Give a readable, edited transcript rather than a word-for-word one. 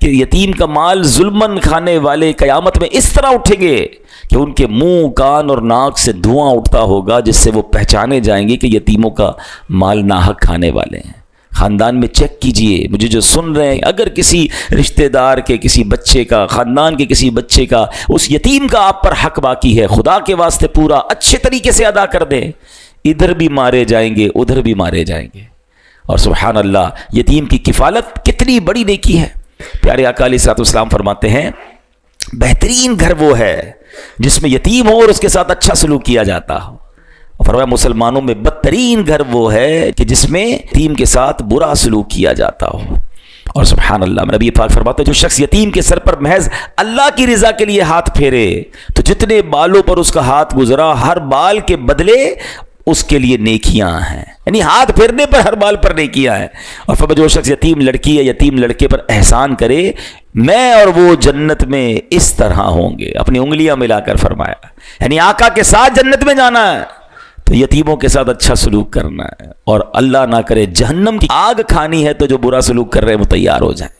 کہ یتیم کا مال ظلمن کھانے والے قیامت میں اس طرح اٹھیں گے کہ ان کے منہ، کان اور ناک سے دھواں اٹھتا ہوگا، جس سے وہ پہچانے جائیں گے کہ یتیموں کا مال ناحق کھانے والے ہیں۔ خاندان میں چیک کیجئے، مجھے جو سن رہے ہیں، اگر کسی رشتہ دار کے کسی بچے کا، خاندان کے کسی بچے کا، اس یتیم کا آپ پر حق باقی ہے، خدا کے واسطے پورا اچھے طریقے سے ادا کر دیں۔ ادھر بھی مارے جائیں گے، ادھر بھی مارے جائیں گے۔ اور سبحان اللہ، یتیم کی کفالت کتنی بڑی نیکی ہے۔ پیارے آقا علیہ الصلوۃ والسلام فرماتے ہیں بہترین گھر وہ ہے جس میں یتیم ہو اور اس کے ساتھ اچھا سلوک کیا جاتا ہو۔ فرمایا مسلمانوں میں بدترین گھر وہ ہے کہ جس میں یتیم کے ساتھ برا سلوک کیا جاتا ہو۔ اور سبحان اللہ، نبی پاک فرماتے ہیں جو شخص یتیم کے سر پر محض اللہ کی رضا کے لیے ہاتھ پھیرے تو جتنے بالوں پر اس کا ہاتھ گزرا، ہر بال کے بدلے اس کے لیے نیکیاں ہیں، یعنی ہاتھ پھیرنے پر ہر بال پر نیکیاں ہیں۔ اور فرمایا جو شخص یتیم لڑکی یا یتیم لڑکے پر احسان کرے، میں اور وہ جنت میں اس طرح ہوں گے، اپنی انگلیاں ملا کر فرمایا، یعنی آقا کے ساتھ جنت میں جانا ہے تو یتیموں کے ساتھ اچھا سلوک کرنا ہے، اور اللہ نہ کرے جہنم کی آگ کھانی ہے تو جو برا سلوک کر رہے ہیں وہ تیار ہو جائیں۔